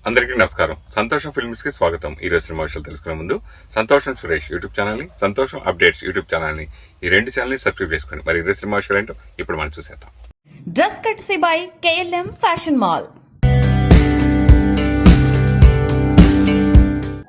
అందరికీ నమస్కారం. సంతోషం ఫిల్మ్స్ కి స్వాగతం. ఈ రోజు సినిమా విషయాలు తెలుసుకునే ముందు సంతోషం సురేష్ యూట్యూబ్ ఛానల్ ని, సంతోషం అప్డేట్స్ యూట్యూబ్ ఛానల్ ని, ఈ రెండు ఛానల్ ని సబ్స్క్రైబ్ చేసుకోండి. మరి ఈ రోజు సినిమా విషయాలు ఏంటో ఇప్పుడు మనం చూసేద్దాం. Dress కట్సీ by KLM fashion mall.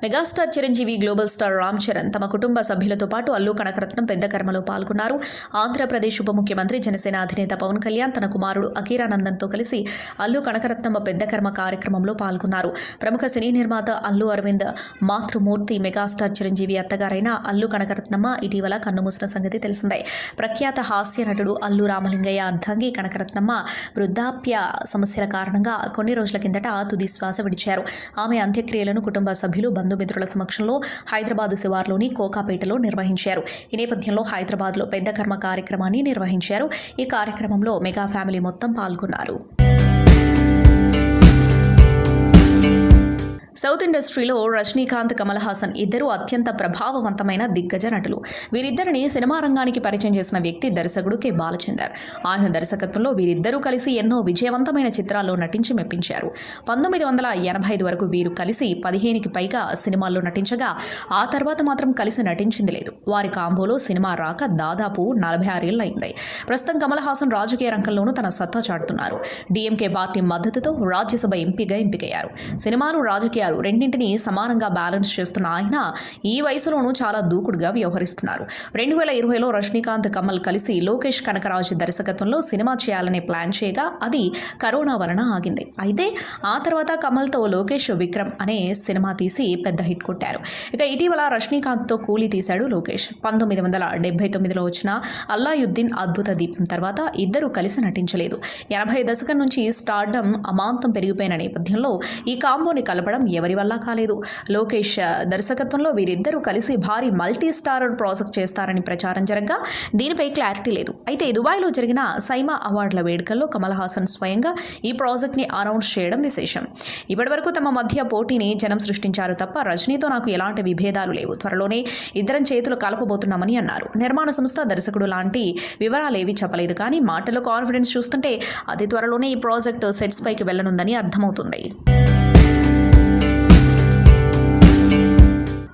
Megastar Chiranjeevi, global star Ram Charan తమ కుటుంబ సభ్యులతో పాటు అల్లు కనకరత్నం పెద్ద కర్మలో పాల్గొన్నారు. ఆంధ్రప్రదేశ్ ఉప ముఖ్యమంత్రి, జనసేన అధినేత పవన్ కళ్యాణ్ తన కుమారుడు అకీరానందన్తో కలిసి అల్లు కనకరత్నం పెద్ద కర్మ కార్యక్రమంలో పాల్గొన్నారు. ప్రముఖ సినీ నిర్మాత అల్లు అరవింద్ మాతృమూర్తి మెగాస్టార్ చిరంజీవి అత్తగారైన అల్లు కనకరత్నమ్మ ఇటీవల కన్నుమూసిన సంగతి తెలిసిందే. ప్రఖ్యాత హాస్య నటుడు అల్లు రామలింగయ్య అర్ధాంగి కనకరత్నమ్మ వృద్ధాప్య సమస్యల కారణంగా కొన్ని రోజుల కిందట తుది శ్వాస విడిచారు. ఆమె అంత్యక్రియలను కుటుంబ సభ్యులు, బంధుమిత్రుల సమక్షంలో హైదరాబాద్ శివార్లోని కోకాపేటలో నిర్వహించారు. ఈ నేపథ్యంలో హైదరాబాద్లో పెద్ద కర్మ కార్యక్రమాన్ని నిర్వహించారు. ఈ కార్యక్రమంలో మెగా ఫ్యామిలీ మొత్తం పాల్గొన్నారు. సౌత్ ఇండస్ట్రీలో రజనీకాంత్, కమల్ హాసన్ ఇద్దరు అత్యంత ప్రభావవంతమైన దిగ్గజ నటులు. వీరిద్దరిని సినిమా రంగానికి పరిచయం చేసిన వ్యక్తి దర్శకుడు కె. బాలచందర్. ఆయన దర్శకత్వంలో వీరిద్దరూ కలిసి ఎన్నో విజయవంతమైన చిత్రాల్లో నటించి మెప్పించారు. 1985 వరకు వీరు కలిసి 15కి పైగా సినిమాల్లో నటించగా ఆ తర్వాత మాత్రం కలిసి నటించింది లేదు. వారి కాంబోలో సినిమా రాక దాదాపు 46 ఏళ్లయింది. ప్రస్తుతం కమల్ హాసన్ రాజకీయ రంగంలోనూ తన సత్తా చాటుతున్నారు. DMK పార్టీ మద్దతుతో రాజ్యసభ ఎంపీగా ఎంపికయ్యారు. సినిమాలు, రాజకీయాలు రెండింటినీ సమానంగా బ్యాలెన్స్ చేస్తున్న ఆయన ఈ వయసులోనూ చాలా దూకుడుగా వ్యవహరిస్తున్నారు. 2020లో రజనీకాంత్, కమల్ కలిసి లోకేష్ కనకరాజు దర్శకత్వంలో సినిమా చేయాలనే ప్లాన్ చేయగా అది కరోనా వలన ఆగింది. అయితే ఆ తర్వాత కమల్తో లోకేష్ విక్రమ్ అనే సినిమా తీసి పెద్ద హిట్ కొట్టారు. ఇక ఇటీవల రజనీకాంత్తో కూలీ తీశాడు లోకేష్. 1979లో వచ్చిన అల్లాయుద్దీన్ అద్భుత దీపం తర్వాత ఇద్దరు కలిసి నటించలేదు. 80 దశకం నుంచి స్టార్డమ్ అమాంతం పెరిగిపోయిన నేపథ్యంలో ఈ కాంబోని కలపడం ఎవరి వల్ల కాలేదు. లోకేష్ దర్శకత్వంలో వీరిద్దరూ కలిసి భారీ మల్టీ స్టారర్ ప్రాజెక్ట్ చేస్తారని ప్రచారం జరగగా దీనిపై క్లారిటీ లేదు. అయితే దుబాయ్లో జరిగిన సైమా అవార్డుల వేడుకల్లో కమల్ హాసన్ స్వయంగా ఈ ప్రాజెక్ట్ని అనౌన్స్ చేయడం విశేషం. ఇప్పటివరకు తమ మధ్య పోటీని జనం సృష్టించారు తప్ప రజనీతో నాకు ఎలాంటి విభేదాలు లేవు. త్వరలోనే ఇద్దరం చేతులు కలపబోతున్నామని అన్నారు. నిర్మాణ సంస్థ, దర్శకుడు లాంటి వివరాలేవి చెప్పలేదు. కానీ మాటలో కాన్ఫిడెన్స్ చూస్తుంటే అతి త్వరలోనే ఈ ప్రాజెక్ట్ సెట్స్ పైకి వెళ్లనుందని అర్థమవుతుంది.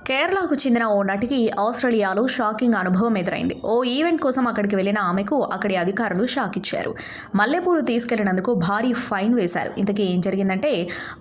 కేరళకు చెందిన ఓ నటికి ఆస్ట్రేలియాలో షాకింగ్ అనుభవం ఎదురైంది. ఓ ఈవెంట్ కోసం అక్కడికి వెళ్లిన ఆమెకు అక్కడి అధికారులు షాక్ ఇచ్చారు. మల్లెపూలు తీసుకెళ్లినందుకు భారీ ఫైన్ వేశారు. ఇంతకీ ఏం జరిగిందంటే,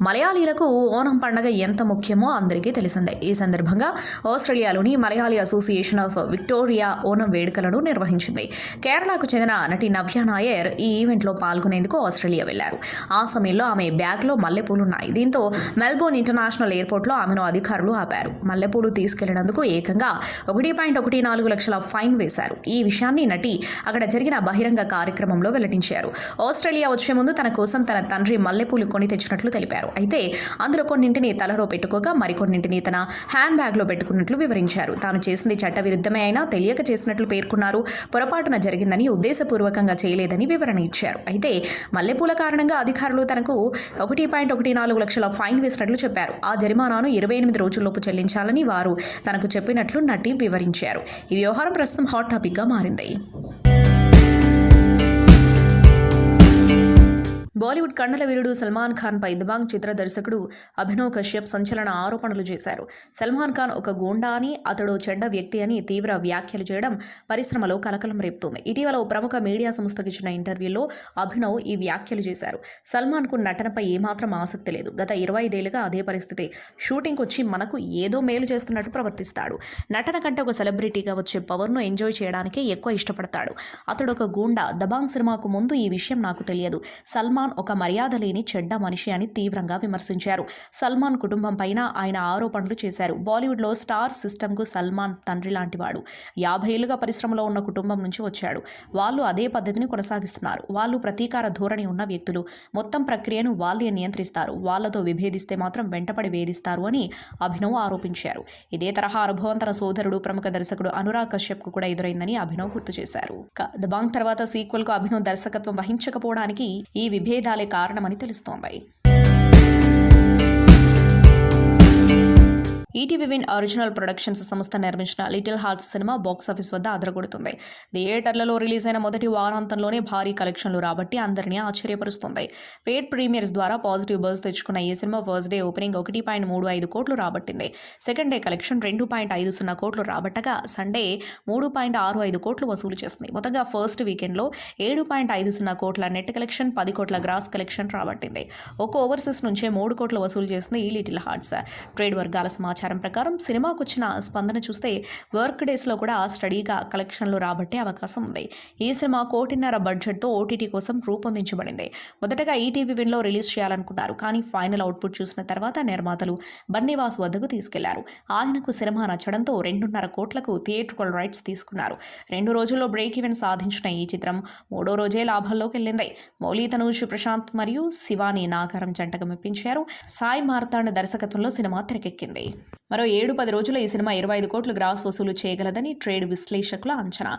మలయాళీలకు ఓనం పండగ ఎంత ముఖ్యమో అందరికీ తెలిసిందే. ఈ సందర్భంగా ఆస్ట్రేలియాలోని Malayali association of Victoria Onam వేడుకలను నిర్వహించింది. కేరళకు చెందిన నటి నవ్య నాయర్ ఈ ఈవెంట్లో పాల్గొనేందుకు ఆస్ట్రేలియా వెళ్లారు. ఆ సమయంలో ఆమె బ్యాగ్లో మల్లెపూలున్నాయి. దీంతో మెల్బోర్న్ ఇంటర్నేషనల్ ఎయిర్పోర్ట్లో ఆమెను అధికారులు ఆపారు. మల్లెపూలు తీసుకెళ్లినందుకు ఏకంగా 1.14 లక్షల ఫైన్ వేశారు. ఈ విషయాన్ని నటి అక్కడ జరిగిన బహిరంగ కార్యక్రమంలో వెల్లడించారు. ఆస్ట్రేలియా వచ్చే ముందు తన కోసం తన తండ్రి మల్లెపూలు కొని తెచ్చినట్లు తెలిపారు. అయితే అందులో కొన్నింటిని తలలో పెట్టుకోగా మరికొన్నింటిని తన హ్యాండ్ బ్యాగ్లో పెట్టుకున్నట్లు వివరించారు. తాను చేసింది చట్టవిరుద్ధమే అయినా తెలియక చేసినట్లు పేర్కొన్నారు. పొరపాటున జరిగిందని, ఉద్దేశపూర్వకంగా చేయలేదని వివరణ ఇచ్చారు. అయితే మల్లెపూల కారణంగా అధికారులు తనకు 1.14 లక్షల ఫైన్ వేసినట్లు చెప్పారు. ఆ జరిమానాను 28 రోజుల్లోపు చెల్లించాలని వారు తనకు చెప్పినట్లు నటి వివరించారు. ఈ వ్యవహారం ప్రస్తుతం హాట్ టాపిక్ గా మారింది. బాలీవుడ్ కండల వీరుడు సల్మాన్ ఖాన్ పై దబాంగ్ చిత్ర దర్శకుడు అభినవ్ కశ్యప్ సంచలన ఆరోపణలు చేశారు. సల్మాన్ ఖాన్ ఒక గూండా అని, అతడు చెడ్డ వ్యక్తి అని తీవ్ర వ్యాఖ్యలు చేయడం పరిశ్రమలో కలకలం రేపుతోంది. ఇటీవల ఓ ప్రముఖ మీడియా సంస్థకు ఇచ్చిన ఇంటర్వ్యూలో అభినవ్ ఈ వ్యాఖ్యలు చేశారు. సల్మాన్ కు నటనపై ఏమాత్రం ఆసక్తి లేదు. గత 25 ఏళ్లుగా అదే పరిస్థితి. షూటింగ్ వచ్చి మనకు ఏదో మేలు చేస్తున్నట్టు ప్రవర్తిస్తాడు. నటన కంటే ఒక సెలబ్రిటీగా వచ్చే పవర్ను ఎంజాయ్ చేయడానికే ఎక్కువ ఇష్టపడతాడు. అతడు ఒక గూండా. దబాంగ్ సినిమాకు ముందు ఈ విషయం నాకు తెలియదు. సల్మాన్ ఒక మర్యాద లేని చెడ్డ మనిషి అని తీవ్రంగా విమర్శించారు. సల్మాన్ కుటుంబం పైన ఆయన ఆరోపణలు చేశారు. బాలీవుడ్లో స్టార్ సిస్టమ్కు సల్మాన్ తండ్రి లాంటివాడు. 50 ఏళ్లుగా పరిశ్రమలో ఉన్న కుటుంబం నుంచి వచ్చాడు. వాళ్ళు అదే పద్ధతిని కొనసాగిస్తున్నారు. వాళ్ళు ప్రతీకార ధోరణి ఉన్న వ్యక్తులు. మొత్తం ప్రక్రియను వాళ్ళే నియంత్రిస్తారు. వాళ్లతో విభేదిస్తే మాత్రం వెంటపడి వేధిస్తారు అని అభినవ్ ఆరోపించారు. ఇదే తరహా అనుభవం తన సోదరుడు, ప్రముఖ దర్శకుడు అనురాగ్ కశ్యప్ కు కూడా ఎదురైందని అభినవ్ గుర్తు చేశారు. దబాంగ్ తర్వాత సీక్వెల్ కు అభినవ్ దర్శకత్వం వహించకపోవడానికి ఈ విభేదాలే కారణమని తెలుస్తోంది. ఈటీవీ విన్ ఒరిజినల్ ప్రొడక్షన్స్ సంస్థ నిర్మించిన లిటిల్ హార్ట్స్ సినిమా బాక్సాఫీస్ వద్ద అదరగొడుతుంది. థియేటర్లలో రిలీజ్ అయిన మొదటి వారాంతంలోనే భారీ కలెక్షన్లు రాబట్టి అందరినీ ఆశ్చర్యపరుస్తుంది. పెయిడ్ ప్రీమియర్స్ ద్వారా పాజిటివ్ బజ్ తెచ్చుకున్న ఈ సినిమా ఫస్ట్ డే ఓపెనింగ్ 1.35 కోట్లు రాబట్టింది. సెకండ్ డే కలెక్షన్ 2.50 కోట్లు రాబట్టగా సండే 3.65 కోట్లు వసూలు చేసింది. మొత్తంగా ఫస్ట్ వీకెండ్లో 7.50 కోట్ల నెట్ కలెక్షన్, 10 కోట్ల గ్రాస్ కలెక్షన్ రాబట్టింది. ఒక్కో ఓవర్సీస్ నుంచే 3 కోట్లు వసూలు చేసింది ఈ లిటిల్ హార్ట్స్. ట్రేడ్ వర్గాల సమాచారం ప్రకారం సినిమాకు వచ్చిన స్పందన చూస్తే వర్క్ డేస్లో కూడా స్టడీగా కలెక్షన్లు రాబట్టే అవకాశం ఉంది. ఈ సినిమా 1.5 బడ్జెట్తో ఓటీటీ కోసం రూపొందించబడింది. మొదటగా ఈటీవీ విన్లో రిలీజ్ చేయాలనుకున్నారు. కానీ ఫైనల్ అవుట్పుట్ చూసిన తర్వాత నిర్మాతలు బన్నీవాస్ వద్దకు తీసుకెళ్లారు. ఆయనకు సినిమా నచ్చడంతో 2.5 కోట్లకు థియేట్రికల్ రైట్స్ తీసుకున్నారు. 2 రోజుల్లో బ్రేక్ ఈవెన్ సాధించిన ఈ చిత్రం 3వ రోజే లాభాల్లోకి వెళ్ళింది. మౌలి తనూజ్, ప్రశాంత్ మరియు శివాని నాగారం జంటగా మెప్పించారు. సాయి మార్తాండ్ దర్శకత్వంలో సినిమా తెరకెక్కింది. మరో 7-10 రోజుల్లో ఈ సినిమా 25 కోట్లు గ్రాస్ వసూలు చేయగలదని ట్రేడ్ విశ్లేషకుల అంచనా.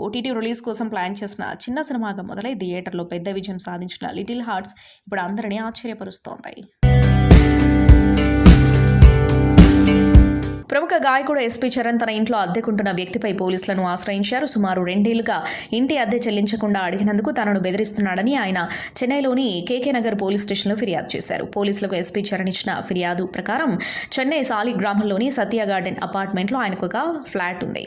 ఓటీటీ రిలీజ్ కోసం ప్లాన్ చేసిన చిన్న సినిమాగా మొదలై థియేటర్లో పెద్ద విజయం సాధించిన లిటిల్ హార్ట్స్ ఇప్పుడు అందరినీ ఆశ్చర్యపరుస్తోంది. ప్రముఖ గాయకుడు ఎస్పీ చరణ్ తన ఇంట్లో అద్దెకుంటున్న వ్యక్తిపై పోలీసులను ఆశ్రయించారు. సుమారు 2 ఏళ్లుగా ఇంటి అద్దె చెల్లించకుండా అడిగినందుకు తనను బెదిరిస్తున్నాడని ఆయన చెన్నైలోని కేకే నగర్ పోలీస్ స్టేషన్లో ఫిర్యాదు చేశారు. పోలీసులకు ఎస్పీ చరణ్ ఇచ్చిన ఫిర్యాదు ప్రకారం చెన్నై సాలిగ్రామంలోని సత్య గార్డెన్ అపార్ట్మెంట్లో ఆయనకు ఒక ఫ్లాట్ ఉంది.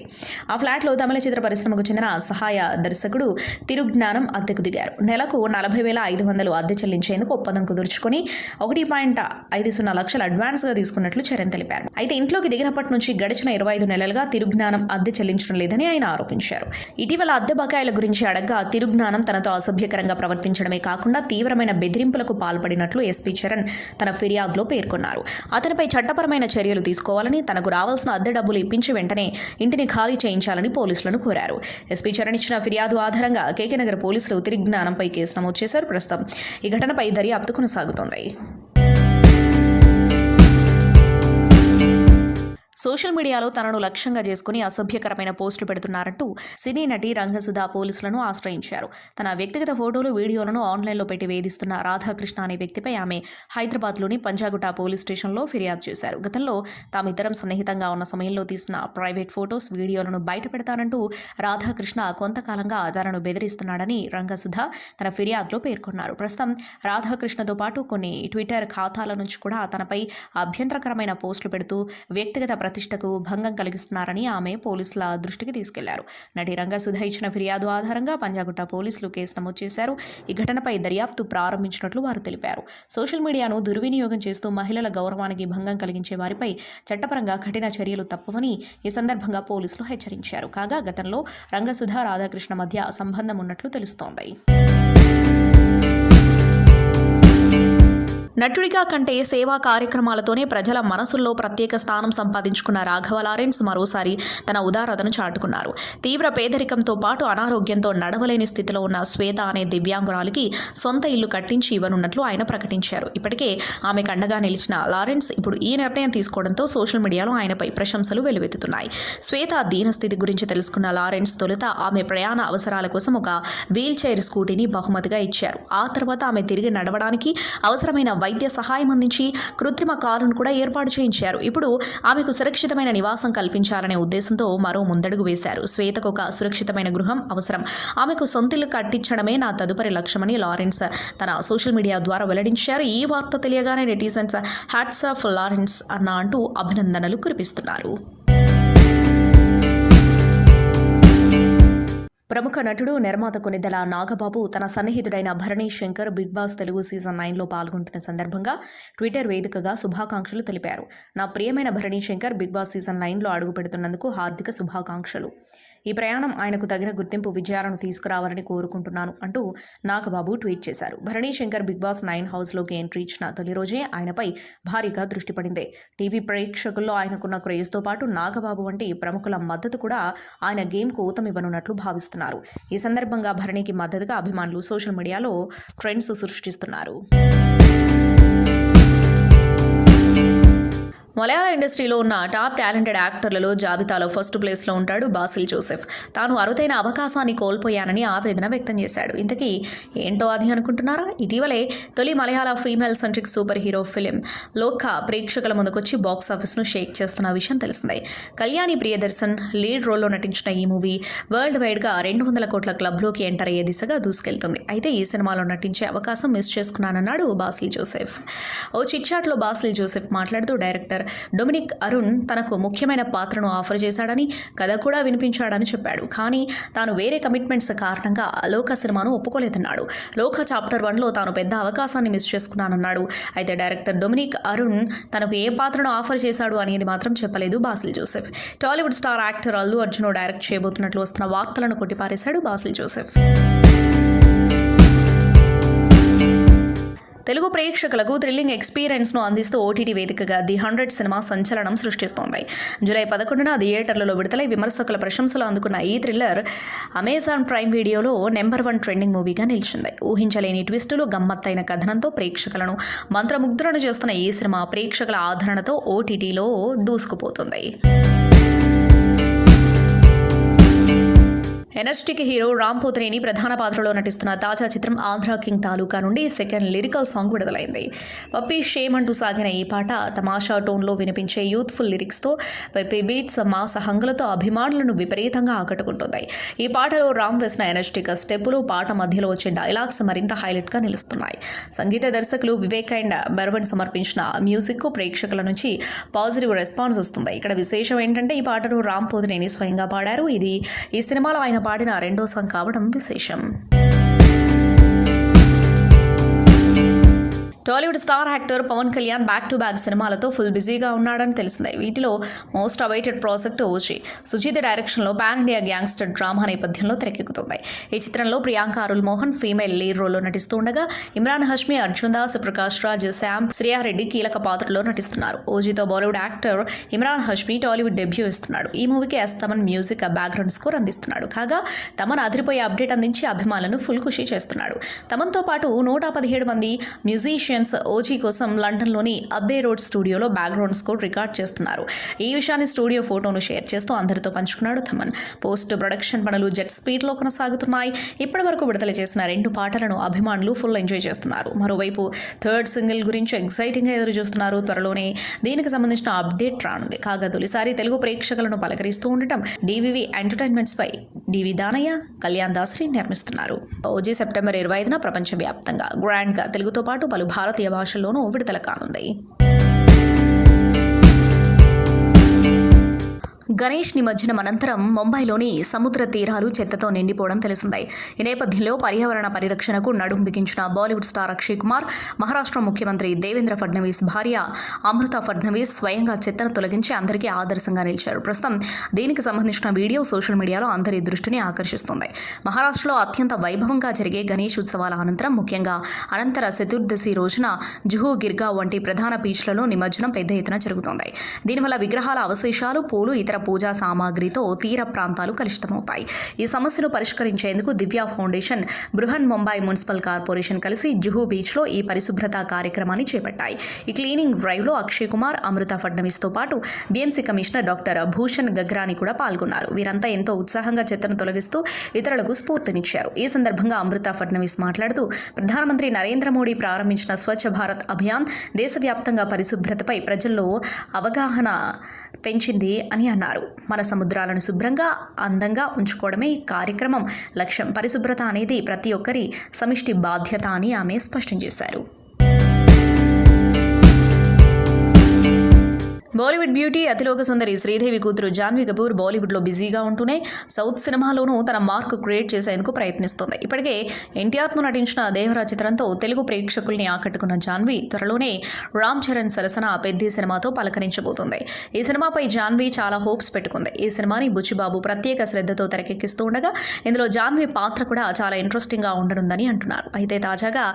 ఆ ఫ్లాట్లో తమిళ చిత్ర పరిశ్రమకు చెందిన సహాయ దర్శకుడు తిరుజ్ఞానం అద్దెకు దిగారు. నెలకు 40,500 అద్దె చెల్లించేందుకు ఒప్పందం కుదుర్చుకుని 1.50 లక్షలు అడ్వాన్స్గా తీసుకున్నట్లు చరణ్ తెలిపారు. అయితే ఇంట్లోకి దిగినప్పటి నుంచి గడిచిన 25 నెలలుగా తిరుజ్ఞానం అద్దె చెల్లించడం లేదని ఆయన ఆరోపించారు. ఇటీవల అద్దె బకాయిల గురించి అడగ్గా తిరుజ్ఞానం తనతో అసభ్యకరంగా ప్రవర్తించడమే కాకుండా తీవ్రమైన బెదిరింపులకు పాల్పడినట్లు ఎస్పీ చరణ్ తన ఫిర్యాదులో పేర్కొన్నారు. అతనిపై చట్టపరమైన చర్యలు తీసుకోవాలని, తనకు రావాల్సిన అద్దె డబ్బులు ఇప్పించి వెంటనే ఇంటిని ఖాళీ చేయించాలని పోలీసులను కోరారు. ఎస్పీ చరణ్ ఇచ్చిన ఫిర్యాదు ఆధారంగా కేకే నగర్ పోలీసులు తిరుజ్ఞానంపై కేసు నమోదు చేశారు. ప్రస్తుతం ఈ ఘటనపై దర్యాప్తు కొనసాగుతోంది. సోషల్ మీడియాలో తనను లక్ష్యంగా చేసుకుని అసభ్యకరమైన పోస్టులు పెడుతున్నారంటూ సినీ నటి రంగసుధ పోలీసులను ఆశ్రయించారు. తన వ్యక్తిగత ఫోటోలు, వీడియోలను ఆన్లైన్లో పెట్టి వేధిస్తున్న రాధాకృష్ణ అనే వ్యక్తిపై ఆమె హైదరాబాద్లోని పంజాగుట్ట పోలీస్ స్టేషన్లో ఫిర్యాదు చేశారు. గతంలో తామిద్దరం సన్నిహితంగా ఉన్న సమయంలో తీసిన ప్రైవేట్ ఫోటోస్, వీడియోలను బయట పెడతానంటూ రాధాకృష్ణ కొంతకాలంగా తనను బెదిరిస్తున్నాడని రంగసుధ తన ఫిర్యాదులో పేర్కొన్నారు. ప్రస్తుతం రాధాకృష్ణతో పాటు కొన్ని ట్విట్టర్ ఖాతాల నుంచి కూడా తనపై అభ్యంతరకరమైన పోస్టులు పెడుతూ వ్యక్తిగత ప్రతిష్టకు భంగం కలిగిస్తున్నారని ఆమె పోలీసుల దృష్టికి తీసుకెళ్లారు. నటి రంగసుధ ఇచ్చిన ఫిర్యాదు ఆధారంగా పంజాగుట్ట పోలీసులు కేసు నమోదు చేశారు. ఈ ఘటనపై దర్యాప్తు ప్రారంభించినట్లు వారు తెలిపారు. సోషల్ మీడియాను దుర్వినియోగం చేస్తూ మహిళల గౌరవానికి భంగం కలిగించే వారిపై చట్టపరంగా కఠిన చర్యలు తప్పవని ఈ సందర్భంగా పోలీసులు హెచ్చరించారు. కాగా గతంలో రంగసుధ, రాధాకృష్ణ మధ్య సంబంధం ఉన్నట్లు తెలుస్తోంది. నటుడిగా కంటే సేవా కార్యక్రమాలతోనే ప్రజల మనసుల్లో ప్రత్యేక స్థానం సంపాదించుకున్న రాఘవ లారెన్స్ మరోసారి తన ఉదారతను చాటుకున్నారు. తీవ్ర పేదరికంతో పాటు అనారోగ్యంతో నడవలేని స్థితిలో ఉన్న శ్వేత అనే దివ్యాంగురాలికి సొంత ఇల్లు కట్టించి ఇవ్వనున్నట్లు ఆయన ప్రకటించారు. ఇప్పటికే ఆమెకు అండగా నిలిచిన లారెన్స్ ఇప్పుడు ఈ నిర్ణయం తీసుకోవడంతో సోషల్ మీడియాలో ఆయనపై ప్రశంసలు వెల్లువెత్తుతున్నాయి. శ్వేత దీనస్థితి గురించి తెలుసుకున్న లారెన్స్ తొలుత ఆమె ప్రయాణ అవసరాల కోసం ఒక వీల్ చైర్ స్కూటీని బహుమతిగా ఇచ్చారు. ఆ తర్వాత ఆమె తిరిగి నడవడానికి అవసరమైన వైద్య సహాయం అందించి కృత్రిమ కారును కూడా ఏర్పాటు చేయించారు. ఇప్పుడు ఆమెకు సురక్షితమైన నివాసం కల్పించాలనే ఉద్దేశంతో మరో ముందడుగు వేశారు. శ్వేతకు ఒక సురక్షితమైన గృహం అవసరం. ఆమెకు సొంతిల్లు కట్టించడమే నా తదుపరి లక్ష్యమని లారెన్స్ తన సోషల్ మీడియా ద్వారా వెల్లడించారు. ఈ వార్త తెలియగానే నెటిజన్స్ హ్యాట్స్ ఆఫ్ లారెన్స్ అంటూ అభినందనలు కురిపిస్తున్నారు. ప్రముఖ నటుడు, నిర్మాత కొనిదెల నాగబాబు తన సన్నిహితుడైన Bharani Shankar Big Boss Telugu season 9లో పాల్గొంటున్న సందర్భంగా ట్విట్టర్ వేదికగా శుభాకాంక్షలు తెలిపారు. నా ప్రియమైన Bharani Shankar Big Boss season 9లో అడుగు పెడుతున్నందుకు హార్దిక శుభాకాంక్షలు. ఈ ప్రయాణం ఆయనకు తగిన గుర్తింపు, విజయాలను తీసుకురావాలని కోరుకుంటున్నాను అంటూ నాగబాబు ట్వీట్ చేశారు. భరణి శంకర్ బిగ్ బాస్ 9 హౌస్లోకి ఎంట్రీ ఇచ్చిన తొలి రోజే ఆయనపై భారీగా దృష్టి పడింది. టీవీ ప్రేక్షకుల్లో ఆయనకున్న క్రేజ్తో పాటు నాగబాబు వంటి ప్రముఖుల మద్దతు కూడా ఆయన గేమ్కు ఊతమివ్వనున్నట్లు భావిస్తున్నారు. ఈ సందర్భంగా భరణికి మద్దతుగా అభిమానులు సోషల్ మీడియాలో ట్రెండ్స్ సృష్టిస్తున్నారు. మలయాళ ఇండస్ట్రీలో ఉన్న టాప్ టాలెంటెడ్ యాక్టర్లలో జాబితాలో ఫస్ట్ ప్లేస్లో ఉంటాడు బాసిల్ జోసెఫ్. తాను అరుదైన అవకాశాన్ని కోల్పోయానని ఆవేదన వ్యక్తం చేశాడు. ఇంతకీ ఏంటో అది అనుకుంటున్నారా? ఇటీవలే తొలి Malayalam female centric superhero film Lokah ప్రేక్షకుల ముందుకొచ్చి బాక్సాఫీస్ను షేక్ చేస్తున్న విషయం తెలిసిందే. కళ్యాణి ప్రియదర్శన్ లీడ్ రోల్లో నటించిన ఈ మూవీ వరల్డ్ వైడ్గా 200 కోట్ల క్లబ్లోకి ఎంటర్ అయ్యే దిశగా దూసుకెళ్తుంది. అయితే ఈ సినిమాలో నటించే అవకాశం మిస్ చేసుకున్నానన్నాడు బాసిల్ జోసెఫ్. ఓ చిట్చాట్లో బాసిల్ జోసెఫ్ మాట్లాడుతూ డైరెక్టర్ డొమినిక్ అరుణ్ తనకు ముఖ్యమైన పాత్రను ఆఫర్ చేశాడని, కథ కూడా వినిపించాడని చెప్పాడు. కానీ తాను వేరే కమిట్మెంట్స్ కారణంగా లోక సినిమాను ఒప్పుకోలేదన్నాడు. లోక చాప్టర్ 1లో తాను పెద్ద అవకాశాన్ని మిస్ చేసుకున్నానన్నాడు. అయితే డైరెక్టర్ డొమినిక్ అరుణ్ తనకు ఏ పాత్రను ఆఫర్ చేశాడు అనేది మాత్రం చెప్పలేదు Basil Joseph. Tollywood star actor Allu Arjun direct చేయబోతున్నట్లు వస్తున్న వార్తలను కొట్టిపారేశాడు బాసిల్ జోసెఫ్. తెలుగు ప్రేక్షకులకు థ్రిల్లింగ్ ఎక్స్పీరియన్స్ను అందిస్తూ ఓటీటీ వేదికగా ది 100 సినిమా సంచలనం సృష్టిస్తోంది. జూలై 11న థియేటర్లలో విడుదలై విమర్శకుల ప్రశంసలు అందుకున్న ఈ థ్రిల్లర్ అమెజాన్ ప్రైమ్ వీడియోలో నెంబర్ 1 ట్రెండింగ్ మూవీగా నిలిచింది. ఊహించలేని ట్విస్టులు, గమ్మత్తైన కథనంతో ప్రేక్షకులను మంత్రముగ్ధులను చేస్తున్న ఈ సినిమా ప్రేక్షకుల ఆదరణతో ఓటీటీలో దూసుకుపోతుంది. ఎనర్జిటిక్ హీరో రామ్ పోతినేని ప్రధాన పాత్రలో నటిస్తున్న తాజా చిత్రం ఆంధ్ర కింగ్ తాలూకా నుండి సెకండ్ లిరికల్ సాంగ్ విడుదలైంది. పప్పీ షేమ్ అంటూ సాగిన ఈ పాట తమాషా టోన్లో వినిపించే యూత్ఫుల్ లిరిక్స్తో పప్పీ బీట్స్ మాస హంగులతో అభిమానులను విపరీతంగా ఆకట్టుకుంటుంది. ఈ పాటలో రామ్ వేసిన ఎనర్జిటిక్ స్టెప్పులు, పాట మధ్యలో వచ్చే డైలాగ్స్ మరింత హైలైట్గా నిలుస్తున్నాయి. సంగీత దర్శకులు వివేక్ అండ్ మెర్వన్ సమర్పించిన మ్యూజిక్ ప్రేక్షకుల నుంచి పాజిటివ్ రెస్పాన్స్ వస్తుంది. ఇక్కడ విశేషం ఏంటంటే ఈ పాటను రామ్ పోతినేని స్వయంగా పాడారు. ఇది ఈ సినిమాలో ఆయన పాడిన రెండో సాంగ్ కావడం విశేషం. Tollywood star actor Pawan Kalyan back to back సినిమాలతో ఫుల్ బిజీగా ఉన్నాడని తెలిసిందే. వీటిలో most awaited project OG Sujeeth డైరెక్షన్లో పాన్ ఇండియా గ్యాంగ్స్టర్ డ్రామా నేపథ్యంలో తెరకెక్కుతుంది. ఈ చిత్రంలో ప్రియాంక అరుల్ మోహన్ ఫీమేల్ లీడ్ రోల్లో నటిస్తూ ఉండగా ఇమ్రాన్ హష్మి, అర్జున్ దాస్, ప్రకాష్ రాజ్, శామ్, శ్రేయారెడ్డి కీలక పాత్రలో నటిస్తున్నారు. ఓజీతో Bollywood actor Imran Hashmi Tollywood debut ఇస్తున్నాడు. ఈ మూవీకి తమన్ మ్యూజిక్ బ్యాక్గ్రౌండ్ స్కోర్ అందిస్తున్నాడు. కాగా తమన్ అదిరిపోయే అప్డేట్ అందించి అభిమానులను ఫుల్ ఖుషి చేస్తున్నాడు. తమన్తో పాటు 117 మంది మ్యూజిషియన్స్ ఓజీ కోసం లండన్లోని అబ్బే రోడ్ స్టూడియోలో బ్యాక్గ్రౌండ్ స్కోర్ రికార్డ్ చేస్తున్నారు. ఈ విషయాన్ని స్టూడియో ఫోటోను షేర్ చేస్తూ అందరితో పంచుకున్నాడు తమన్. పోస్ట్ ప్రొడక్షన్ పనులు జెట్ స్పీడ్లో కొనసాగుతున్నాయి. ఇప్పటి వరకు విడుదల చేసిన 2 పాటలను అభిమానులు ఫుల్ ఎంజాయ్ చేస్తున్నారు. మరోవైపు థర్డ్ సింగిల్ గురించి ఎక్సైటింగ్గా ఎదురు చూస్తున్నారు. త్వరలోనే దీనికి సంబంధించిన అప్డేట్ రానుంది. కాగా తొలిసారి తెలుగు ప్రేక్షకులను పలకరిస్తూ ఉండటం డివివి ఎంటర్టైన్మెంట్స్ పై డివి దానయ్య, కళ్యాణ్ దాసరి నిర్మిస్తున్నారు. ఓజీ సెప్టెంబర్ 25న ప్రపంచవ్యాప్తంగా గ్రాండ్గా తెలుగుతో పాటు పలు భారతీయ భాషల్లోనూ విడుదల కానుంది. గణేష్ నిమజ్జనం అనంతరం ముంబైలోని సముద్ర తీరాలు చెత్తతో నిండిపోవడం తెలిసిందే. ఈ నేపథ్యంలో పర్యావరణ పరిరక్షణకు నడుం బిగించిన బాలీవుడ్ స్టార్ అక్షయ్ కుమార్, మహారాష్ట్ర ముఖ్యమంత్రి దేవేంద్ర ఫడ్నవీస్ భార్య అమృత ఫడ్నవీస్ స్వయంగా చెత్తను తొలగించి అందరికీ ఆదర్శంగా నిలిచారు. ప్రస్తుతం దీనికి సంబంధించిన వీడియో సోషల్ మీడియాలో అందరి దృష్టిని ఆకర్షిస్తుంది. మహారాష్ట్రలో అత్యంత వైభవంగా జరిగే గణేష్ ఉత్సవాల అనంతరం ముఖ్యంగా అనంతర చతుర్దశి రోజున జుహూ గిర్గావ్ వంటి ప్రధాన బీచ్లలో నిమజ్జనం పెద్ద ఎత్తున జరుగుతోంది. దీనివల్ల విగ్రహాల అవశేషాలు, పూలు, ఇతర పూజా సామాగ్రితో తీర ప్రాంతాలు కలుషితమవుతాయి. ఈ సమస్యను పరిష్కరించేందుకు Divya Foundation, Brihan Mumbai Municipal Corporation కలిసి జుహూ బీచ్లో ఈ పరిశుభ్రత కార్యక్రమాన్ని చేపట్టాయి. ఈ క్లీనింగ్ డ్రైవ్లో అక్షయ్ కుమార్, అమృత ఫడ్నవీస్తో పాటు బీఎంసీ కమిషనర్ డాక్టర్ భూషణ్ గగ్రాని కూడా పాల్గొన్నారు. వీరంతా ఎంతో ఉత్సాహంగా చెత్తను తొలగిస్తూ ఇతరులకు స్ఫూర్తినిచ్చారు. ఈ సందర్భంగా అమృత ఫడ్నవీస్ మాట్లాడుతూ ప్రధానమంత్రి నరేంద్ర మోడీ ప్రారంభించిన స్వచ్ఛ భారత్ అభియాన్ దేశవ్యాప్తంగా పరిశుభ్రతపై ప్రజల్లో అవగాహన పెంచింది అని అన్నారు. మన సముద్రాలను శుభ్రంగా, అందంగా ఉంచుకోవడమే ఈ కార్యక్రమం లక్ష్యం. పరిశుభ్రత అనేది ప్రతి ఒక్కరి సమిష్టి బాధ్యత అని ఆమె స్పష్టం చేశారు. బాలీవుడ్ బ్యూటీ అతిలోక సుందరి శ్రీదేవి కూతురు జాన్వీ కపూర్ బాలీవుడ్లో బిజీగా ఉంటూనే సౌత్ సినిమాలోనూ తన మార్క్ క్రియేట్ చేసేందుకు ప్రయత్నిస్తోంది. ఇప్పటికే ఎన్టీఆర్తో నటించిన దేవరా చిత్రంతో తెలుగు ప్రేక్షకుల్ని ఆకట్టుకున్న జాన్వీ త్వరలోనే రామ్ చరణ్ సరసన పెద్ది సినిమాతో పలకరించబోతుంది. ఈ సినిమాపై జాన్వీ చాలా హోప్స్ పెట్టుకుంది. ఈ సినిమాని బుచ్చిబాబు ప్రత్యేక శ్రద్ధతో తెరకెక్కిస్తూ ఉండగా ఇందులో జాన్వీ పాత్ర కూడా చాలా ఇంట్రెస్టింగ్గా ఉండనుందని అంటున్నారు. అయితే తాజాగా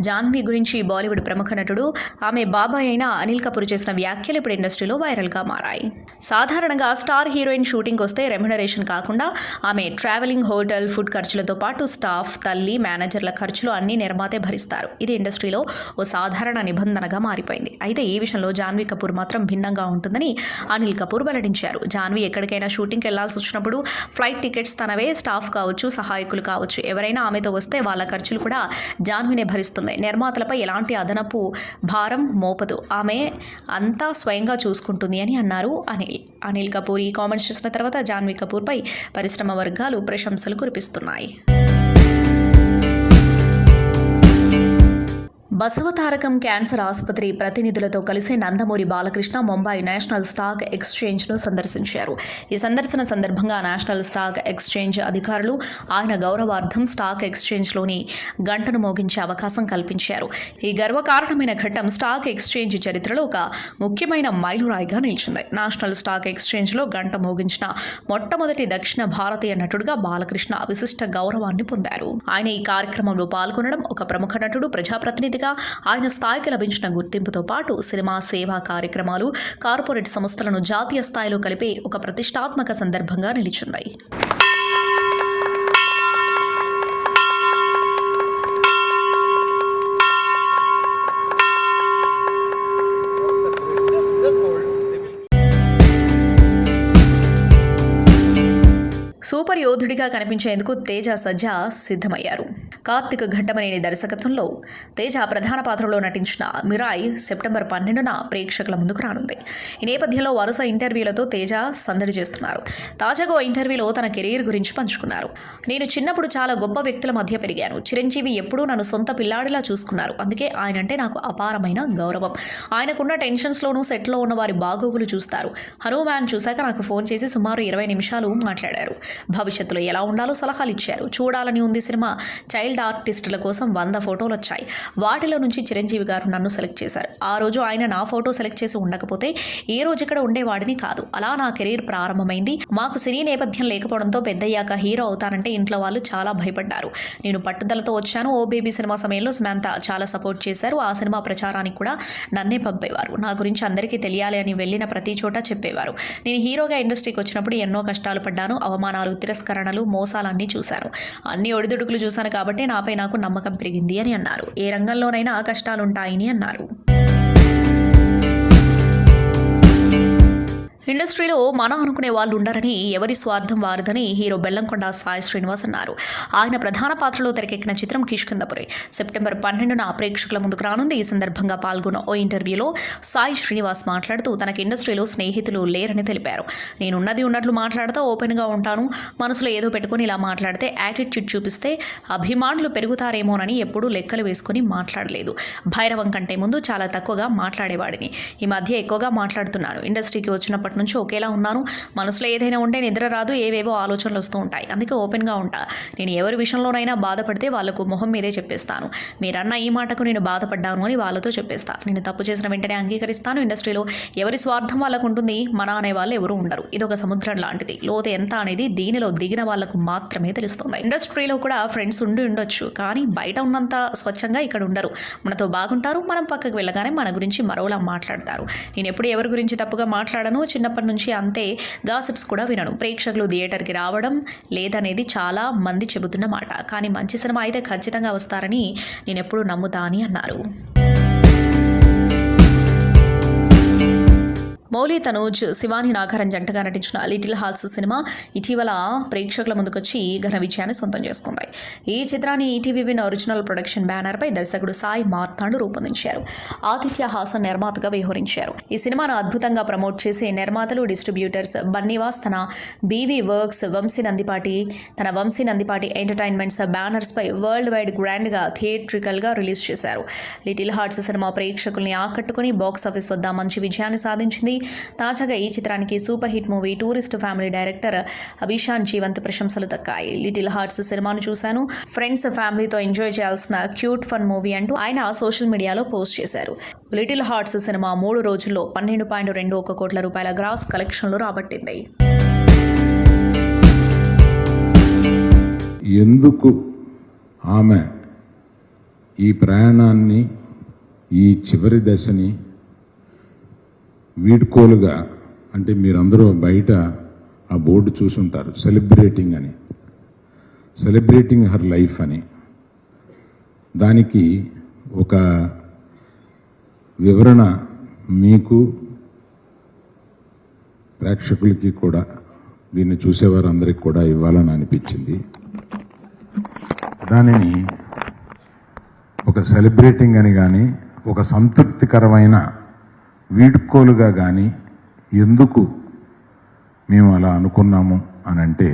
జాన్వీ గురించి బాలీవుడ్ ప్రముఖ నటుడు, ఆమె బాబాయ్ అయిన అనిల్ కపూర్ చేసిన వ్యాఖ్యలు ఇప్పుడు ఇండస్ట్రీలో మీడియాలో వైరల్గా మారాయి. సాధారణంగా స్టార్ హీరోయిన్ షూటింగ్ వస్తే రెమ్యునరేషన్ కాకుండా ఆమె ట్రావెలింగ్, హోటల్, ఫుడ్ ఖర్చులతో పాటు స్టాఫ్, తల్లి, మేనేజర్ల ఖర్చులు అన్ని నిర్మాతే భరిస్తారు. ఇది ఇండస్ట్రీలో ఓ సాధారణ నిబంధనగా మారిపోయింది. అయితే ఈ విషయంలో జాన్వీ కపూర్ మాత్రం భిన్నంగా ఉంటుందని అనిల్ కపూర్ వెల్లడించారు. జాన్వీ ఎక్కడికైనా షూటింగ్కి వెళ్లాల్సి వచ్చినప్పుడు ఫ్లైట్ టికెట్స్ తనవే, స్టాఫ్ కావచ్చు, సహాయకులు కావచ్చు, ఎవరైనా ఆమెతో వస్తే వాళ్ళ ఖర్చులు కూడా జాన్వీనే భరిస్తుంది. నిర్మాతలపై ఎలాంటి అదనపు భారం మోపదు. ఆమె అంతా స్వయంగా చూసుకుంటుంది అని అన్నారు అనిల్ కపూర్. ఈ కామెంట్స్ చేసిన తర్వాత జాన్వీ కపూర్పై పరిశ్రమ వర్గాలు ప్రశంసలు కురిపిస్తున్నాయి. బసవతారకం క్యాన్సర్ ఆసుపత్రి ప్రతినిధులతో కలిసి నందమూరి బాలకృష్ణ ముంబై నేషనల్ స్టాక్ ఎక్స్చేంజ్ను సందర్శించారు. ఈ సందర్శన సందర్భంగా నేషనల్ స్టాక్ ఎక్స్చేంజ్ అధికారులు ఆయన గౌరవార్థం స్టాక్ ఎక్స్చేంజ్లోని గంటను మోగించే అవకాశం కల్పించారు. ఈ గర్వకారణమైన ఘట్టం స్టాక్ ఎక్స్చేంజ్ చరిత్రలో ఒక ముఖ్యమైన మైలురాయిగా నిలిచింది. నేషనల్ స్టాక్ ఎక్స్చేంజ్లో గంట మోగించిన మొట్టమొదటి దక్షిణ భారతీయ నటుడుగా బాలకృష్ణ విశిష్ట గౌరవాన్ని పొందారు. ఆయన ఈ కార్యక్రమంలో పాల్గొనడం ఒక ప్రముఖ నటుడు, ప్రజాప్రతినిధిగా ఆయన స్థాయికి లభించిన గుర్తింపుతో పాటు సినిమా, సేవా కార్యక్రమాలు, కార్పొరేట్ సంస్థలను జాతీయ స్థాయిలో కలిపే ఒక ప్రతిష్టాత్మక సందర్భంగా నిలిచింది. సూపర్ యోధుడిగా కనిపించేందుకు తేజ సజ్జా సిద్ధమయ్యారు. కార్తిక్ ఘట్టమనేని దర్శకత్వంలో తేజ ప్రధాన పాత్రలో నటించిన మిరాయ్ సెప్టెంబర్ 12న ప్రేక్షకుల ముందుకు రానుంది. ఈ నేపథ్యంలో వరుస ఇంటర్వ్యూలతో తేజ సందడి చేస్తున్నారు. తాజాగా ఓ ఇంటర్వ్యూలో తన కెరీర్ గురించి పంచుకున్నారు. నేను చిన్నప్పుడు చాలా గొప్ప వ్యక్తుల మధ్య పెరిగాను. చిరంజీవి ఎప్పుడూ నన్ను సొంత పిల్లాడిలా చూసుకున్నారు. అందుకే ఆయనంటే నాకు అపారమైన గౌరవం. ఆయనకున్న టెన్షన్స్లోనూ సెట్లో ఉన్న వారి బాగోగులు చూస్తారు. హనుమాన్ చూశాక నాకు ఫోన్ చేసి సుమారు 20 నిమిషాలు మాట్లాడారు. భవిష్యత్తులో ఎలా ఉండాలో సలహాలు ఇచ్చారు. చూడాలని ఉంది సినిమా. చైల్డ్ ఆర్టిస్టుల కోసం 100 ఫోటోలు వచ్చాయి. వాటిలో నుంచి చిరంజీవి గారు నన్ను సెలెక్ట్ చేశారు. ఆ రోజు ఆయన నా ఫోటో సెలెక్ట్ చేసి ఉండకపోతే ఈ రోజు ఇక్కడ ఉండేవాడిని కాదు. అలా నా కెరీర్ ప్రారంభమైంది. మాకు సినీ నేపథ్యం లేకపోవడంతో పెద్దయ్యాక హీరో అవుతానంటే ఇంట్లో వాళ్ళు చాలా భయపడ్డారు. నేను పట్టుదలతో వచ్చాను. ఓ బేబీ సినిమా సమయంలో సమంత చాలా సపోర్ట్ చేశారు. ఆ సినిమా ప్రచారానికి కూడా నన్నే పంపేవారు. నా గురించి అందరికీ తెలియాలి అని వెళ్ళిన ప్రతి చోట చెప్పేవారు. నేను హీరోగా ఇండస్ట్రీకి వచ్చినప్పుడు ఎన్నో కష్టాలు పడ్డాను. అవమానాలు, తిరస్కరణలు, మోసాలన్నీ చూశాను. అన్ని ఒడిదుడుకులు చూశాను కాబట్టి నాపై నాకు నమ్మకం పెరిగింది అని అన్నారు. ఏ రంగంలోనైనా కష్టాలుంటాయని అన్నారు. ఇండస్ట్రీలో మనం అనుకునే వాళ్ళు ఉండరని, ఎవరి స్వార్థం వారిదని హీరో బెల్లంకొండ సాయి శ్రీనివాస్ అన్నారు. ఆయన ప్రధాన పాత్రలో తెరకెక్కిన చిత్రం కిష్కింధపురి సెప్టెంబర్ 12న ప్రేక్షకుల ముందుకు రానుంది. ఈ సందర్భంగా పాల్గొన్న ఓ ఇంటర్వ్యూలో సాయి శ్రీనివాస్ మాట్లాడుతూ తనకి ఇండస్ట్రీలో స్నేహితులు లేరని తెలిపారు. నేనున్నది ఉన్నట్లు మాట్లాడుతూ ఓపెన్గా ఉంటాను. మనసులో ఏదో పెట్టుకుని ఇలా మాట్లాడితే, యాటిట్యూడ్ చూపిస్తే అభిమానులు పెరుగుతారేమోనని ఎప్పుడూ లెక్కలు వేసుకుని మాట్లాడలేదు. భైరవం కంటే ముందు చాలా తక్కువగా మాట్లాడేవాడిని. ఈ మధ్య ఎక్కువగా మాట్లాడుతున్నాను. ఇండస్ట్రీకి వచ్చినప్పటి నుంచి ఒకేలా ఉన్నాను. మనసులో ఏదైనా ఉంటే నిద్ర రాదు. ఏవేవో ఆలోచనలు వస్తూ ఉంటాయి. అందుకే ఓపెన్గా ఉంటా. నేను ఎవరి విషయంలోనైనా బాధపడితే వాళ్లకు మొహం మీదే చెప్పేస్తాను. మీరన్న ఈ మాటకు నేను బాధపడ్డాను అని వాళ్ళతో చెప్పేస్తాను. నేను తప్పు చేసిన వెంటనే అంగీకరిస్తాను. ఇండస్ట్రీలో ఎవరి స్వార్థం వాళ్ళకు ఉంటుంది. మన అనే వాళ్ళు ఎవరు ఉండరు. ఇది ఒక సముద్రం లాంటిది. లోతు ఎంత అనేది దీనిలో దిగిన వాళ్లకు మాత్రమే తెలుస్తుంది. ఇండస్ట్రీలో కూడా ఫ్రెండ్స్ ఉండి ఉండొచ్చు, కానీ బయట ఉన్నంత స్వచ్ఛంగా ఇక్కడ ఉండరు. మనతో బాగుంటారు. మనం పక్కకు వెళ్ళగానే మన గురించి మరోలా మాట్లాడతారు. నేను ఎప్పుడు ఎవరి గురించి తప్పుగా మాట్లాడను. చిన్నప్పటి నుంచి అంతే. గాసిప్స్ కూడా వినను. ప్రేక్షకులు థియేటర్కి రావడం లేదనేది చాలా మంది చెబుతున్న మాట. కానీ మంచి సినిమా అయితే ఖచ్చితంగా వస్తారని నేను ఎప్పుడూ నమ్ముతా అని అన్నారు. మౌలి, తనూజ్, శివాని నాగరన్ జంటగా నటించిన లిటిల్ హార్ట్స్ సినిమా ఇటీవల ప్రేక్షకుల ముందుకొచ్చి ఘన విజయాన్ని సొంతం చేసుకుంది. ఈ చిత్రాన్ని ఈటీవీ విన్ ఒరిజినల్ ప్రొడక్షన్ బ్యానర్పై దర్శకుడు సాయి మార్తాండు రూపొందించారు. ఆదిత్య హాసన్ నిర్మాతగా వ్యవహరించారు. ఈ సినిమాను అద్భుతంగా ప్రమోట్ చేసే నిర్మాతలు, డిస్ట్రిబ్యూటర్స్ బన్నీవాస్ తన BV works, Vamsi Nandipati entertainments banners పై వరల్డ్ వైడ్ గ్రాండ్గా థియేట్రికల్గా రిలీజ్ చేశారు. లిటిల్ హార్ట్స్ సినిమా ప్రేక్షకుల్ని ఆకట్టుకుని బాక్సాఫీస్ వద్ద మంచి విజయాన్ని సాధించింది. తాజాగా ఈ చిత్రానికి super hit movie Tourist Family director Abishan Jeevinth ప్రశంసలు దక్కాయి. లిటిల్ హార్ట్స్ సినిమాను చూశాను. ఫ్రెండ్స్, ఫ్యామిలీతో ఎంజాయ్ చేయాల్సిన క్యూట్ ఫన్ మూవీ అంటూ ఆయన సోషల్ మీడియాలో పోస్ట్ చేశారు. లిటిల్ హార్ట్స్ సినిమా 3 రోజుల్లో 12.21 కోట్ల రూపాయల గ్రాస్ కలెక్షన్లు రాబట్టింది. ఎందుకు ఆమె ఈ ప్రయాణాన్ని, ఈ చివరి దశని వీడ్కోలుగా అంటే మీరందరూ బయట ఆ బోర్డు చూసుంటారు, సెలబ్రేటింగ్ అని, సెలబ్రేటింగ్ హర్ లైఫ్ అని. దానికి ఒక వివరణ మీకు ప్రేక్షకులకి కూడా, దీన్ని చూసేవారందరికీ కూడా ఇవ్వాలని అనిపించింది. దానిని ఒక సెలబ్రేటింగ్ అని కానీ, ఒక సంతృప్తికరమైన వీడ్కోలుగా కానీ ఎందుకు మేము అలా అనుకున్నాము అని అంటే,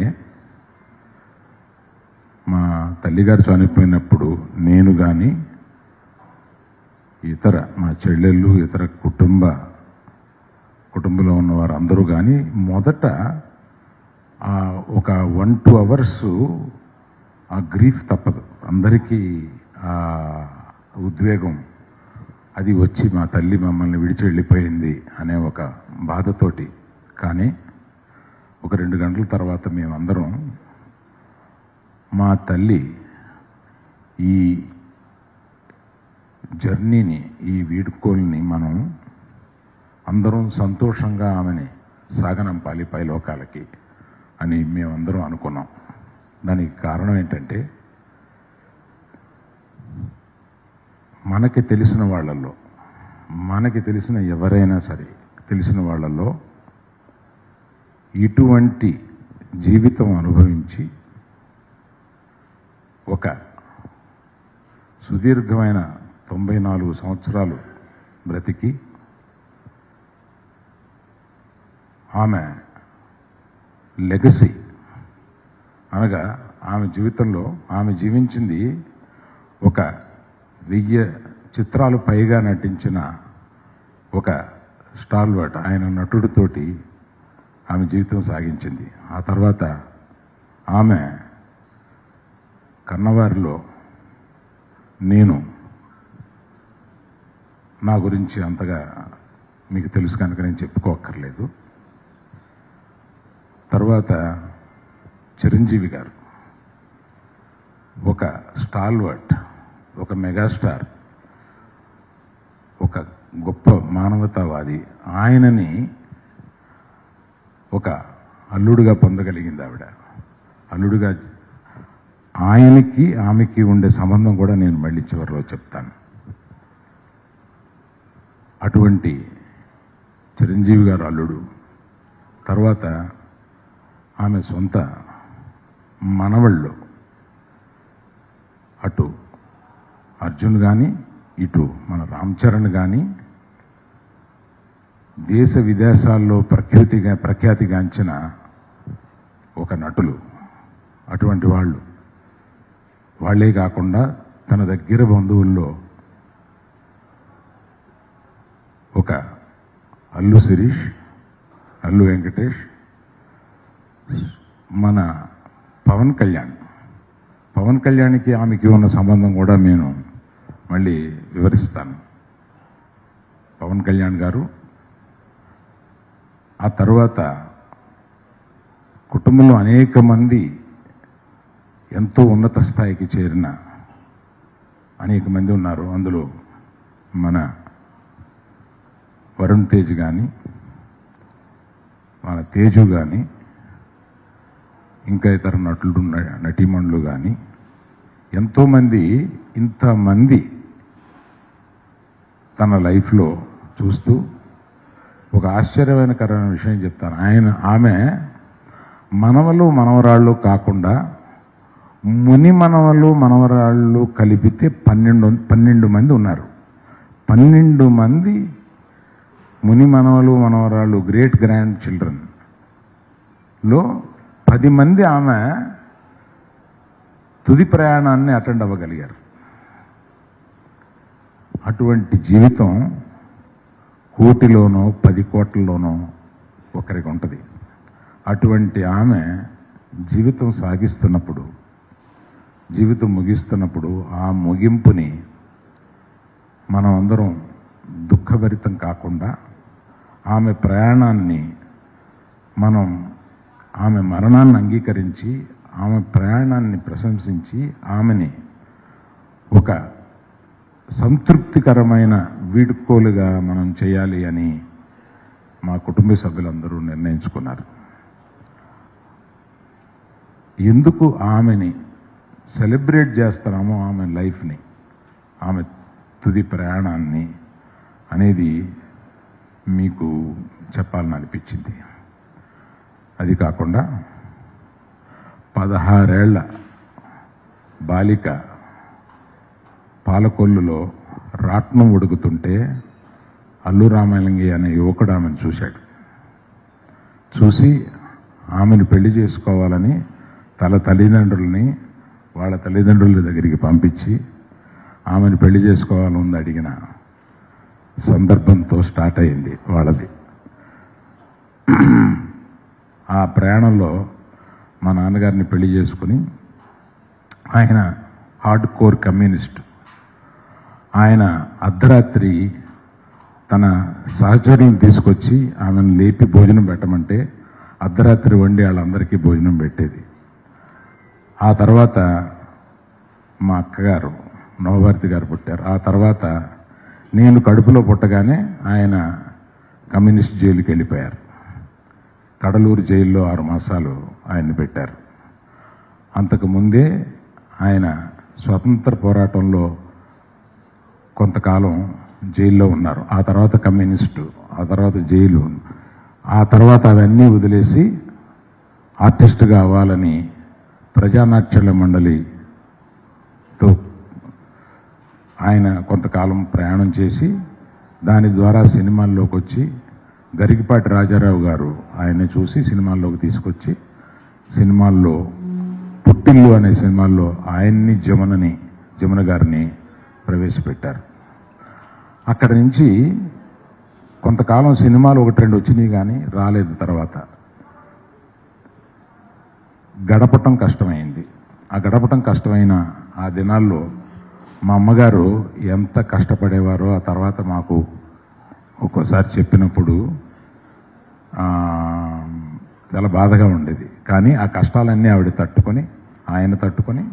మా తల్లిగారు చనిపోయినప్పుడు నేను కానీ ఇతర మా చెల్లెళ్ళు, ఇతర కుటుంబంలో ఉన్న వారు అందరూ కానీ మొదట ఒక 1-2 అవర్స్ ఆ గ్రీఫ్ తప్పదు అందరికీ. ఆ ఉద్వేగం అది వచ్చి మా తల్లి మమ్మల్ని విడిచి వెళ్ళిపోయింది అనే ఒక బాధతోటి. కానీ ఒక 2 గంటల తర్వాత మేమందరం మా తల్లి ఈ జర్నీని, ఈ వీడ్కోల్ని మనం అందరం సంతోషంగా ఆమెని సాగనంపాలి పైలోకాలకి అని మేమందరం అనుకున్నాం. దానికి కారణం ఏంటంటే, మనకి తెలిసిన వాళ్ళల్లో, మనకి తెలిసిన ఎవరైనా సరే తెలిసిన వాళ్ళల్లో ఇటువంటి జీవితం అనుభవించి ఒక సుదీర్ఘమైన 94 సంవత్సరాలు బ్రతికి ఆమె లెగసీ అనగా ఆమె జీవితంలో ఆమె జీవించింది ఒక 1000 చిత్రాలు పైగా నటించిన ఒక స్టాల్వర్ట్ ఆయన నటుడితోటి ఆమె జీవితం సాగించింది. ఆ తర్వాత ఆమె కన్నవారిలో నేను, నా గురించి అంతగా మీకు తెలుసు కనుక నేను చెప్పుకోక్కర్లేదు. తర్వాత చిరంజీవి గారు ఒక స్టాల్వర్ట్, ఒక మెగాస్టార్, ఒక గొప్ప మానవతావాది. ఆయనని ఒక అల్లుడుగా పొందగలిగింది ఆవిడ. అల్లుడుగా ఆయనకి ఆమెకి ఉండే సంబంధం కూడా నేను మళ్ళీ చివరిలో చెప్తాను. అటువంటి చిరంజీవి గారు అల్లుడు. తర్వాత ఆమె సొంత మనవళ్ళు, అటు అర్జున్ కానీ ఇటు మన రామ్ చరణ్ కానీ దేశ విదేశాల్లో ప్రఖ్యాతిగాంచిన ఒక నటులు. అటువంటి వాళ్ళే కాకుండా తన దగ్గర బంధువుల్లో ఒక అల్లు శిరీష్, అల్లు వెంకటేష్, మన పవన్ కళ్యాణ్కి ఆమెకి ఉన్న సంబంధం కూడా నేను మళ్ళీ వివరిస్తాను. పవన్ కళ్యాణ్ గారు ఆ తర్వాత కుటుంబంలో అనేక మంది ఎంతో ఉన్నత స్థాయికి చేరిన అనేక మంది ఉన్నారు. అందులో మన వరుణ్ తేజ్ కానీ, మన తేజు కానీ, ఇంకా ఇతర నటులు, నటీమణులు కానీ ఎంతోమంది, ఇంతమంది తన లైఫ్లో చూస్తూ ఒక ఆశ్చర్యకరమైన విషయం చెప్తాను. ఆమె మనవలు మనవరాళ్ళు కాకుండా ముని మనవరాళ్ళు కలిపితే 12 మంది ఉన్నారు. 12 మంది ముని మనవరాళ్ళు, గ్రేట్ గ్రాండ్ చిల్డ్రన్లో 10 మంది ఆమె తుది ప్రయాణాన్ని అటెండ్ అవ్వగలిగారు. అటువంటి జీవితం కోటిలోనో 10 కోట్లలోనో ఒకరికి ఉంటుంది. అటువంటి ఆమె జీవితం సాగిస్తున్నప్పుడు, జీవితం ముగిస్తున్నప్పుడు ఆ ముగింపుని మనం అందరం దుఃఖభరితం కాకుండా ఆమె ప్రయాణాన్ని మనం, ఆమె మరణాన్ని అంగీకరించి ఆమె ప్రయాణాన్ని ప్రశంసించి ఆమెని ఒక సంతృప్తికరమైన వీడ్కోలుగా మనం చేయాలి అని మా కుటుంబ సభ్యులందరూ నిర్ణయించుకున్నారు. ఎందుకు ఆమెని సెలబ్రేట్ చేస్తున్నామో, ఆమె లైఫ్ని, ఆమె తుది ప్రయాణాన్ని అనేది మీకు చెప్పాలని అనిపించింది. అది కాకుండా 16 ఏళ్ల బాలిక పాలకొల్లులో రాట్నం ఉడుకుతుంటే అల్లు రామలింగి అనే యువకుడు ఆమెను చూశాడు. చూసి ఆమెను పెళ్లి చేసుకోవాలని వాళ్ళ తల్లిదండ్రుల దగ్గరికి పంపించి ఆమెను పెళ్లి చేసుకోవాలని అడిగిన సందర్భంతో స్టార్ట్ అయింది వాళ్ళది. ఆ ప్రయాణంలో మా నాన్నగారిని పెళ్లి చేసుకుని, ఆయన హార్డ్ కోర్ కమ్యూనిస్ట్, ఆయన అర్ధరాత్రి తన సహచర్యం తీసుకొచ్చి ఆమెను లేపి భోజనం పెట్టమంటే అర్ధరాత్రి వండి వాళ్ళందరికీ భోజనం పెట్టేది. ఆ తర్వాత మా అక్కగారు నవభారతి గారు పుట్టారు. ఆ తర్వాత నేను కడుపులో పుట్టగానే ఆయన కమ్యూనిస్ట్ జైలుకి వెళ్ళిపోయారు. కడలూరు జైల్లో 6 మాసాలు ఆయన్ని పెట్టారు. అంతకుముందే ఆయన స్వతంత్ర పోరాటంలో కొంతకాలం జైల్లో ఉన్నారు. ఆ తర్వాత కమ్యూనిస్టు, ఆ తర్వాత జైలు, ఆ తర్వాత అవన్నీ వదిలేసి ఆర్టిస్టుగా అవ్వాలని ప్రజానాట్య మండలితో ఆయన కొంతకాలం ప్రయాణం చేసి దాని ద్వారా సినిమాల్లోకి వచ్చి గరికపాటి రాజారావు గారు ఆయన్ని చూసి సినిమాల్లోకి తీసుకొచ్చి సినిమాల్లో పుట్టిల్లు అనే సినిమాల్లో ఆయన్ని జమున గారిని ప్రవేశపెట్టారు. అక్కడి నుంచి కొంతకాలం సినిమాలు 1-2 వచ్చినాయి కానీ రాలేదు. తర్వాత గడపటం కష్టమైంది. ఆ గడపటం కష్టమైన ఆ దినాల్లో మా అమ్మగారు ఎంత కష్టపడేవారో ఆ తర్వాత మాకు ఒక్కోసారి చెప్పినప్పుడు చాలా బాధగా ఉండేది. కానీ ఆ కష్టాలన్నీ ఆవిడ తట్టుకొని, ఆయన తట్టుకొని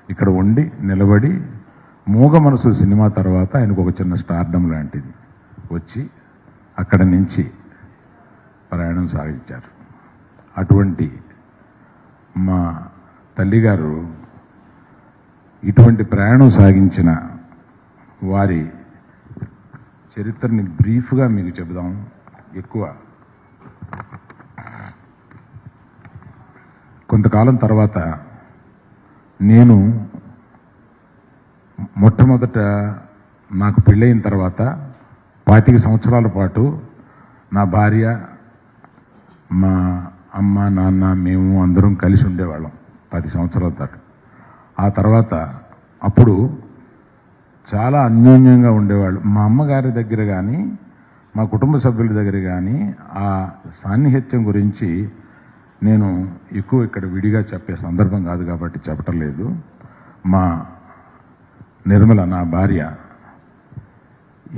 ఇక్కడ ఉండి నిలబడి మూగ మనసు సినిమా తర్వాత ఆయనకు ఒక చిన్న స్టార్డమ్ లాంటిది వచ్చి అక్కడి నుంచి ప్రయాణం సాగించారు. అటువంటి మా తల్లిగారు ఇటువంటి ప్రయాణం సాగించిన వారి చరిత్రని బ్రీఫ్గా మీకు చెబుదాం. ఎక్కువ కొంతకాలం తర్వాత నేను మొట్టమొదట నాకు పెళ్ళయిన తర్వాత 25 సంవత్సరాల పాటు నా భార్య, మా అమ్మ, నాన్న, మేము అందరం కలిసి ఉండేవాళ్ళం 10 సంవత్సరాల దాకా. ఆ తర్వాత అప్పుడు చాలా అన్యోన్యంగా ఉండేవాళ్ళు. మా అమ్మగారి దగ్గర కానీ మా కుటుంబ సభ్యుల దగ్గర కానీ ఆ సాన్నిహిత్యం గురించి నేను ఎక్కువ ఇక్కడ విడిగా చెప్పే సందర్భం కాదు కాబట్టి చెప్పటం లేదు. మా నిర్మల, నా భార్య,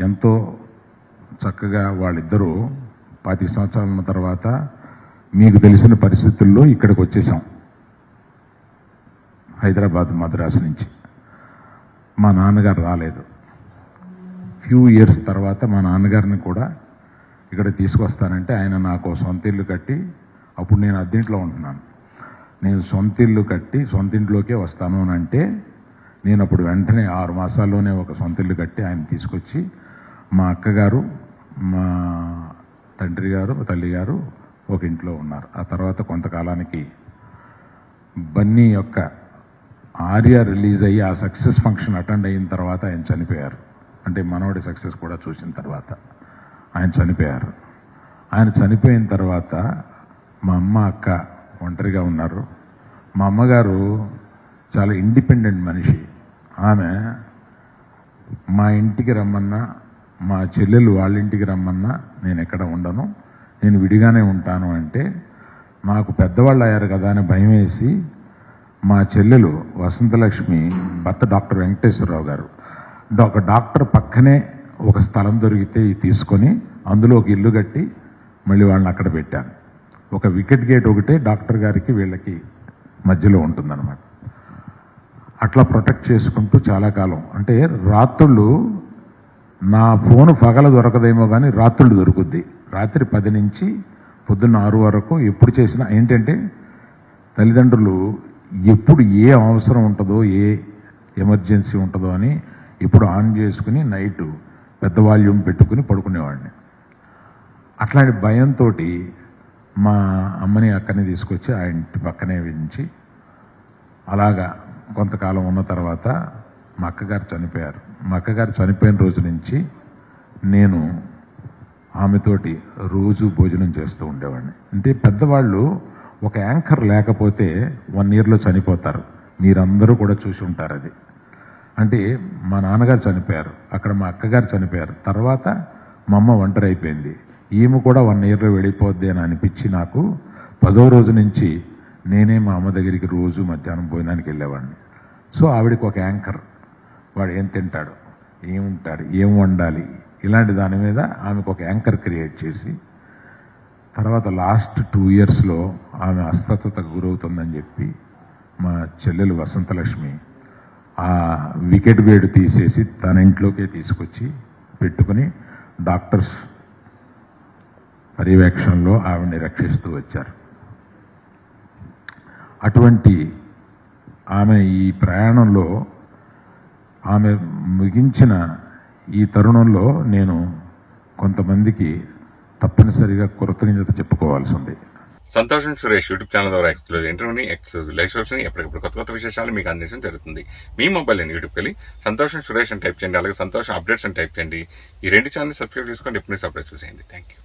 ఎంతో చక్కగా వాళ్ళిద్దరూ 25 సంవత్సరాల తర్వాత మీకు తెలిసిన పరిస్థితుల్లో ఇక్కడికి వచ్చేసాం, హైదరాబాద్, మద్రాసు నుంచి. మా నాన్నగారు రాలేదు. ఫ్యూ ఇయర్స్ తర్వాత మా నాన్నగారిని కూడా ఇక్కడ తీసుకొస్తానంటే ఆయన నాకు సొంత ఇల్లు కట్టి, అప్పుడు నేను అద్దెంట్లో ఉంటున్నాను, నేను సొంత ఇల్లు కట్టి సొంత ఇంట్లోకే వస్తాను అని అంటే నేను అప్పుడు వెంటనే 6 మాసాల్లోనే ఒక సొంత ఇల్లు కట్టి ఆయన తీసుకొచ్చి మా అక్కగారు, మా తండ్రి గారు, తల్లి గారు ఒక ఇంట్లో ఉన్నారు. ఆ తర్వాత కొంతకాలానికి బన్నీ యొక్క ఆర్య రిలీజ్ అయ్యి ఆ సక్సెస్ ఫంక్షన్ అటెండ్ అయిన తర్వాత ఆయన చనిపోయారు. అంటే మనోడి సక్సెస్ కూడా చూసిన తర్వాత ఆయన చనిపోయారు. ఆయన చనిపోయిన తర్వాత మా అమ్మ, అక్క ఒంటరిగా ఉన్నారు. మా అమ్మగారు చాలా ఇండిపెండెంట్ మనిషి. ఆమె మా ఇంటికి రమ్మన్నా, మా చెల్లెలు వాళ్ళ ఇంటికి రమ్మన్నా నేను ఎక్కడ ఉండను, నేను విడిగానే ఉంటాను అంటే నాకు పెద్దవాళ్ళు అయ్యారు కదా అని భయం వేసి మా చెల్లెలు వసంతలక్ష్మి భర్త డాక్టర్ వెంకటేశ్వరరావు గారు ఒక డాక్టర్ పక్కనే ఒక స్థలం దొరికితే తీసుకొని అందులో ఒక ఇల్లు కట్టి మళ్ళీ వాళ్ళని అక్కడ పెట్టాను. ఒక వికెట్ గేట్ ఒకటే డాక్టర్ గారికి వీళ్ళకి మధ్యలో ఉంటుందన్నమాట. అట్లా ప్రొటెక్ట్ చేసుకుంటూ చాలా కాలం, అంటే రాత్రుళ్ళు నా ఫోను పగల దొరకదేమో కానీ రాత్రుళ్ళు దొరుకుద్ది. రాత్రి 10 నుంచి పొద్దున్న 6 వరకు ఎప్పుడు చేసినా ఏంటంటే తల్లిదండ్రులు ఎప్పుడు ఏ అవసరం ఉంటుందో ఏ ఎమర్జెన్సీ ఉంటుందో అని ఇప్పుడు ఆన్ చేసుకుని నైట్ పెద్ద వాల్యూమ్ పెట్టుకుని పడుకునేవాడిని. అట్లాంటి భయంతో మా అమ్మని అక్కని తీసుకొచ్చి ఆ ఇంటి పక్కనే ఉంచి అలాగా కొంతకాలం ఉన్న తర్వాత మా అక్కగారు చనిపోయారు. మా అక్కగారు చనిపోయిన రోజు నుంచి నేను ఆమెతోటి రోజు భోజనం చేస్తూ ఉండేవాడిని. అంటే పెద్దవాళ్ళు ఒక యాంకర్ లేకపోతే 1 yearలో చనిపోతారు. మీరందరూ కూడా చూసి ఉంటారు అది. అంటే మా నాన్నగారు చనిపోయారు, అక్కడ మా అక్కగారు చనిపోయారు, తర్వాత మా అమ్మ ఒంటరి అయిపోయింది. ఈమె కూడా 1 yearలో వెళ్ళిపోద్ది అని అనిపించి నాకు 10వ రోజు నుంచి నేనే మా అమ్మ దగ్గరికి రోజు మధ్యాహ్నం భోజనానికి వెళ్ళేవాడిని. సో ఆవిడకి ఒక యాంకర్, వాడు ఏం తింటాడు, ఏముంటాడు, ఏం వండాలి, ఇలాంటి దాని మీద ఆమెకు ఒక యాంకర్ క్రియేట్ చేసి తర్వాత లాస్ట్ 2 yearsలో ఆమె అస్వస్థతకు గురవుతుందని చెప్పి మా చెల్లెలు వసంతలక్ష్మి ఆ వికెట్ వేడు తీసేసి తన ఇంట్లోకే తీసుకొచ్చి పెట్టుకుని డాక్టర్స్ పర్యవేక్షణలో ఆవిడని రక్షిస్తూ వచ్చారు. అటువంటి ఆమె ఈ ప్రయాణంలో ఆమె ముగించిన ఈ తరుణంలో నేను కొంతమందికి తప్పనిసరిగా కృతజ్ఞత చెప్పుకోవాల్సి ఉంది. సంతోషం సురేష్ యూట్యూబ్ ఛానల్ ద్వారా ఎక్స్క్లూజివ్ ఇంటర్వ్యూని, ఎక్స్క్లూజివ్ లైవ్ షోస్ని, ఎప్పటికప్పుడు కొత్త విశేషాలు మీకు అందించడం జరుగుతుంది. మీ మొబైల్ అని యూట్యూబ్కి వెళ్ళి సంతోషం సురేష్ అని టైప్ చేయండి, అలాగే సంతోషం అప్డేట్స్ అని టైప్ చేయండి. ఈ 2 ఛానల్ సబ్స్క్రైబ్ చేసుకోండి, ఎప్పుడు అప్డేట్స్ చూసేయండి. Thank you.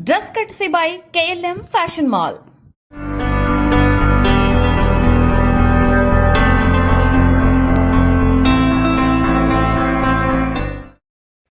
Dress కట్సీ by KLM fashion mall.